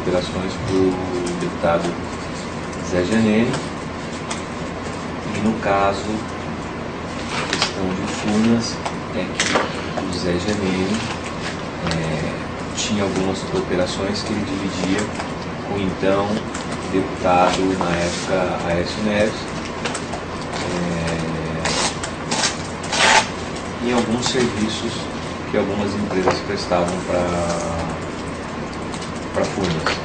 operações para o deputado Zé Janene. E no caso, a questão de Furnas é que o Zé Janene tinha algumas operações que ele dividia com o então deputado, na época, Aécio Neves, em alguns serviços que algumas empresas prestavam para Furnas.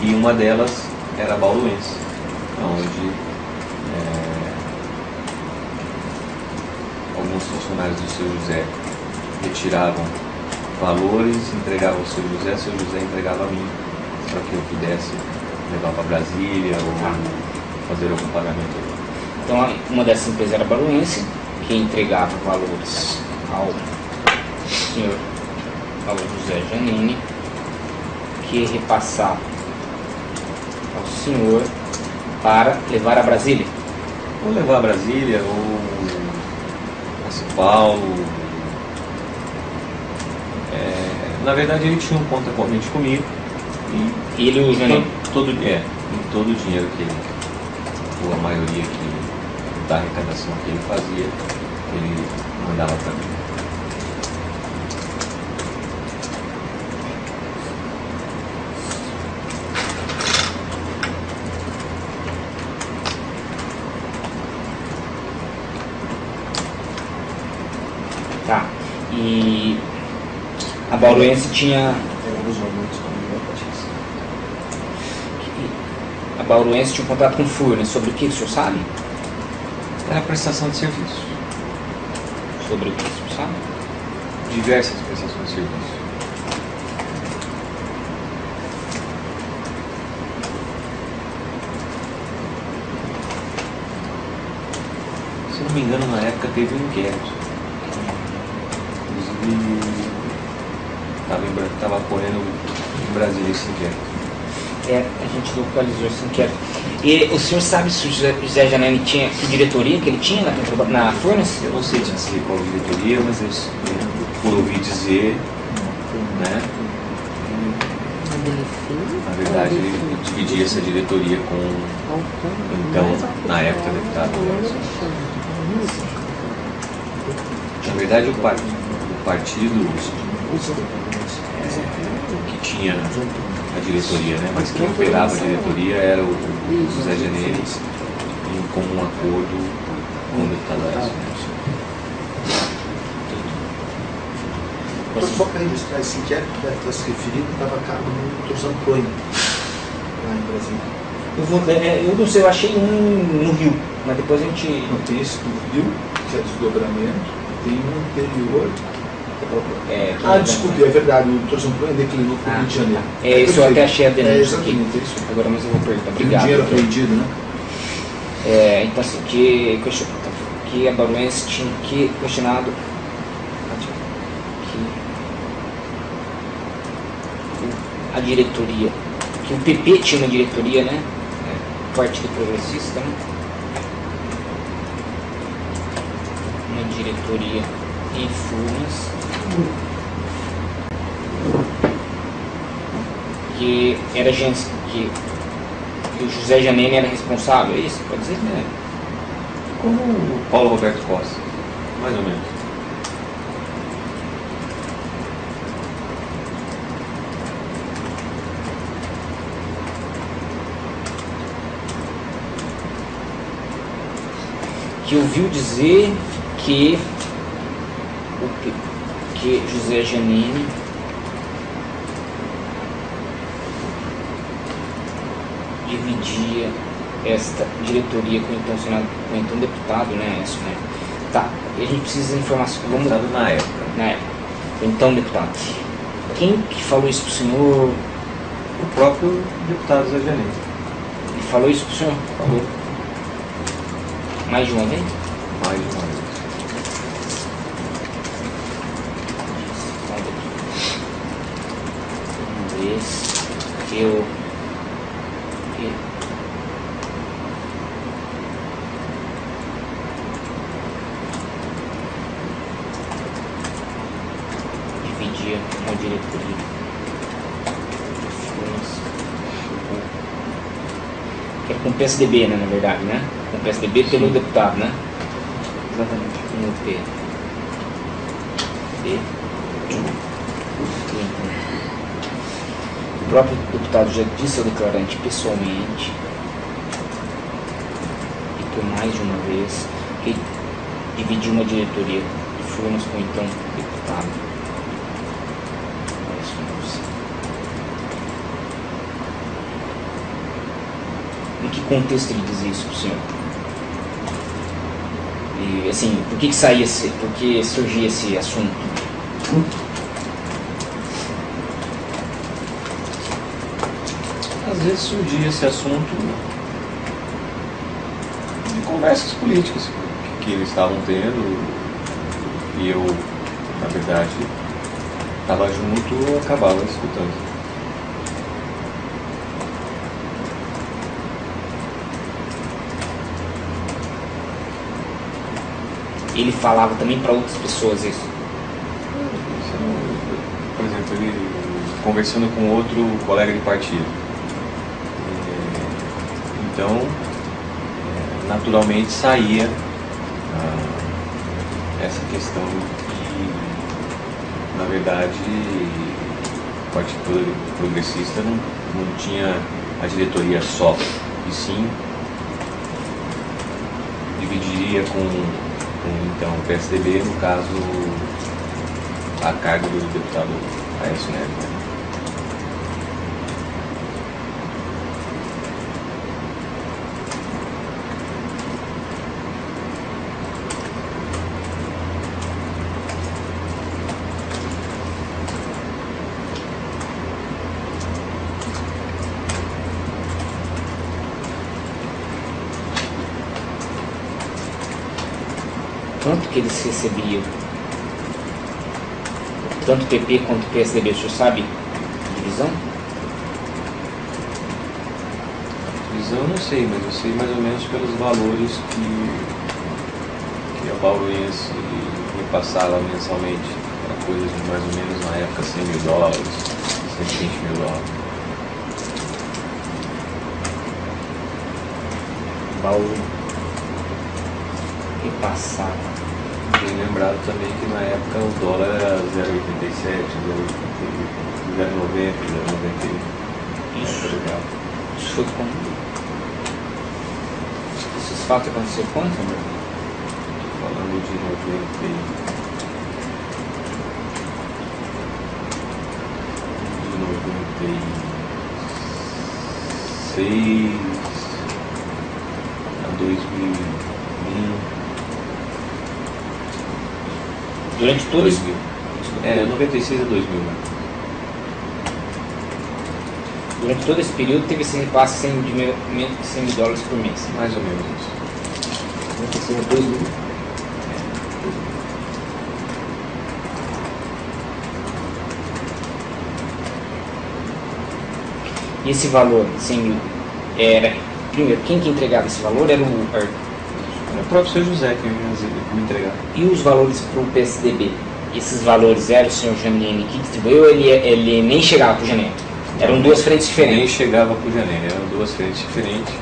E uma delas era a Bauluense, onde alguns funcionários do seu José retiravam valores, entregavam ao seu José entregava a mim, para que eu pudesse levar para Brasília ou fazer algum pagamento. Então, uma dessas empresas era a Baluense, que entregava valores ao senhor José Janene, que repassava ao senhor para levar a Brasília. Ou levar a Brasília, ou a São Paulo. Na verdade, ele tinha um conta corrente comigo. E ele, o Janene? Todo o dinheiro que ele, ou a maioria da arrecadação que ele fazia, ele mandava para mim. Tá. E a Baluense tinha... A Baluense tinha um contrato com Furnas. Sobre o que o senhor sabe? Era a prestação de serviço. Sobre o que o senhor sabe? Diversas prestações de serviço. Se não me engano, na época teve um inquérito. Inclusive, estava correndo em Brasília esse inquérito. A gente localizou esse inquérito. E o senhor sabe se o José Janene tinha, que diretoria que ele tinha na Furnas? Eu não sei dizer qual diretoria, mas eu, por ouvir dizer, né? Na verdade, ele dividia essa diretoria com, então, na época, deputado Nelson. Na verdade, o partido que tinha a diretoria, né? Mas quem operava a diretoria era o José Janene, em comum acordo com o deputado Aécio Neves. Só para registrar esse inquérito que deve estar se referindo, estava a cargo do Dr. Zamproni, lá em Brasília. Eu não sei, eu achei um no Rio, mas depois a gente... Não, tem esse do Rio, que é desdobramento, tem um anterior. Desculpe, é verdade, o Dr. Zamproni declinou para o Rio de Janeiro. Isso eu até achei a denúncia aqui. Exatamente, isso. Agora, mas eu vou perguntar. Tem Obrigado. dinheiro apreendido, né? Então, assim, que a Baluense tinha que questionado a diretoria, que o PP tinha uma diretoria, né? Partido Progressista, né? Uma diretoria em Furnas, que era que o José Janene era responsável, é isso? Pode dizer? Como o Paulo Roberto Costa, mais ou menos. Que ouviu dizer que José Janene dividia esta diretoria com o então deputado, né? Isso, né? Tá, a gente precisa de informação. Deputado na época. Na época. Então, deputado. Quem que falou isso pro senhor? O próprio deputado Zé Janene. Ele falou isso pro senhor? Falou. Mais de uma vez? Mais de uma vez. Eu dividia uma diretoria. Era com o PSDB, né, na verdade, né? Com o PSDB pelo deputado, né? Exatamente. No P. D. O próprio deputado já disse ao declarante pessoalmente e por mais de uma vez que dividiu uma diretoria de Furnas com o então deputado. Em que contexto ele diz isso pro senhor? E assim, por que saía por que surgia esse assunto? Às vezes surgia esse assunto de conversas políticas que eles estavam tendo e eu, na verdade, estava junto e acabava escutando. Ele falava também para outras pessoas isso? Por exemplo, ele conversando com outro colega de partido. Então, naturalmente saía essa questão que, na verdade, o Partido Progressista não tinha a diretoria só, e sim dividiria com então o PSDB, no caso, a cargo do deputado Aécio Neves. Quanto que eles recebiam? Tanto PP quanto PSDB, o senhor sabe? Divisão? Divisão eu não sei, mas eu sei mais ou menos pelos valores que a Bauruense repassava mensalmente. Era coisa de mais ou menos na época $100 mil, 120 mil dólares. Bauru repassava. Bem lembrado também que na época o dólar era 0,87, 0,90, 0,91. Isso foi quando? Esses fatos aconteceram quando, André? Falando de 96 a 2001. Durante todo esse... 96 a 2000, né? Durante todo esse período teve esse repasse de $100 mil por mês. Mais ou menos isso. 96 a 2000. E esse valor, 100 mil, era... Primeiro, quem que entregava esse valor era o próprio seu José que me entregava. E os valores para o PSDB? Esses valores eram o senhor Janine que distribuiu ou ele nem chegava para o Janine? Eram duas frentes diferentes? Nem chegava para o Janine, eram duas frentes diferentes.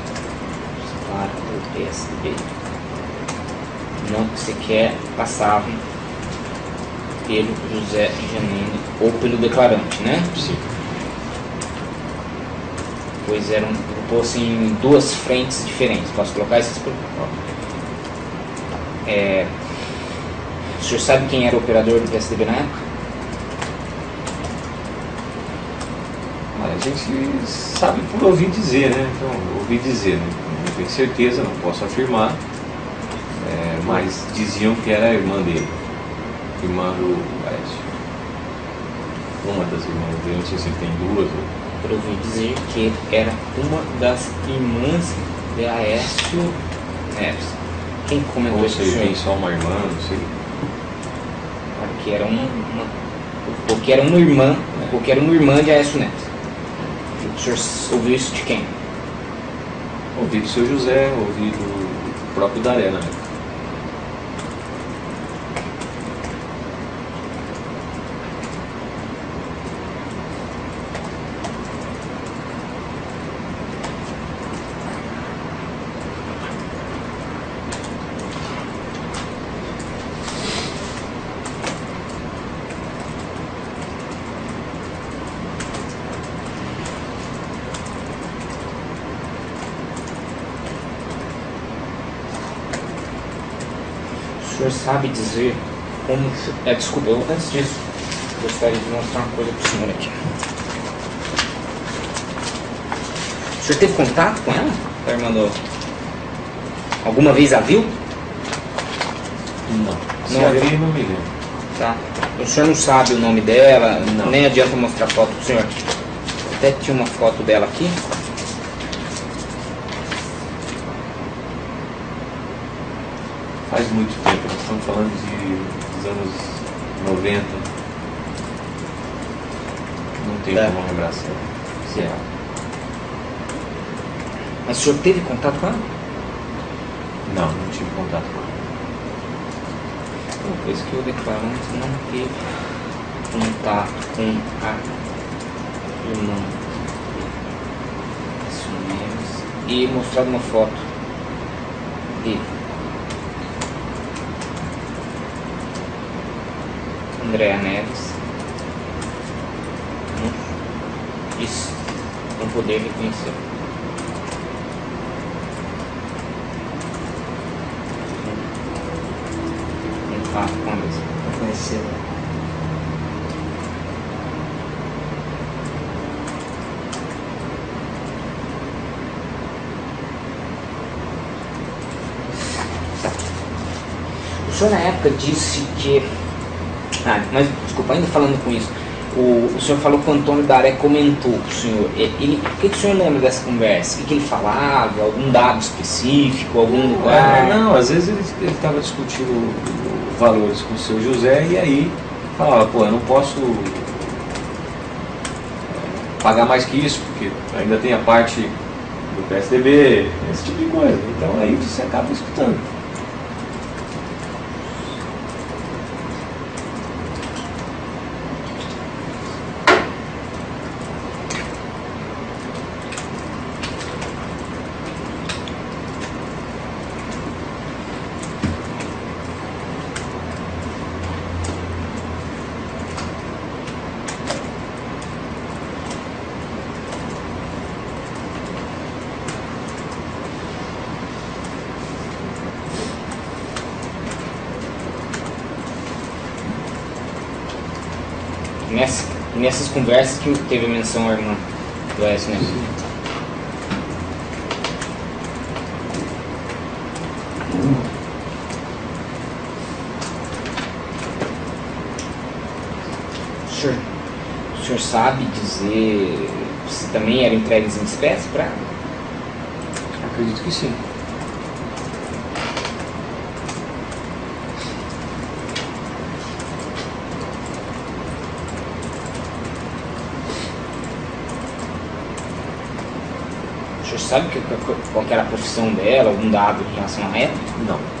Para o PSDB. Não sequer passavam pelo José Janine ou pelo declarante, né? Sim. Pois eram em duas frentes diferentes. Posso colocar essas por... O senhor sabe quem era o operador do PSDB na época? A gente sabe por ouvir dizer, né? Então, ouvir dizer, né? Não tenho certeza, não posso afirmar, mas diziam que era a irmã dele, irmã do Aécio. Uma das irmãs dele, não sei se ele tem duas ou... Por ouvir dizer que era uma das irmãs de Aécio Neves. Quem comentou isso? Ou seja, tem só uma irmã, não sei. Que era ou que era uma irmã, ou que era uma irmã de Aécio Neves. O senhor ouviu isso de quem? Ouvi do seu José, ouvi do próprio Daré, né? O senhor sabe dizer como... desculpa, antes disso, gostaria de mostrar uma coisa para o senhor aqui. O senhor teve contato com ela? A irmã do... Alguma vez a viu? Não. Se Não a viu? vi, não me lembro. Tá. O senhor não sabe o nome dela? Não. Nem adianta mostrar foto pro senhor. Até tinha uma foto dela aqui. Faz muito tempo, nós estamos falando dos anos 90. Não tenho Tá. como lembrar se é ela. Mas o senhor teve contato com ela? Não tive contato com ela. Uma coisa que eu declaro antes, não teve contato com a irmã. Isso mesmo. E mostrado uma foto dele. Andréa Neves. Isso. Não poder reconhecer. Com a mesma. Pra conhecer. O senhor na época disse que... mas desculpa, ainda falando com isso, o senhor falou que o Antônio Daré comentou com o senhor. O que o senhor lembra dessa conversa? O que ele falava? Algum dado específico? Algum lugar? Não, às vezes ele estava discutindo valores com o seu José e aí falava, pô, eu não posso pagar mais que isso, porque ainda tem a parte do PSDB, esse tipo de coisa. Então aí você acaba escutando. Nessas conversas que teve a menção à irmã do Aécio, né? O senhor sabe dizer se também eram entregues em espécie para ela? Acredito que sim. O senhor sabe qual que era a profissão dela, algum dado em relação a ela? Não.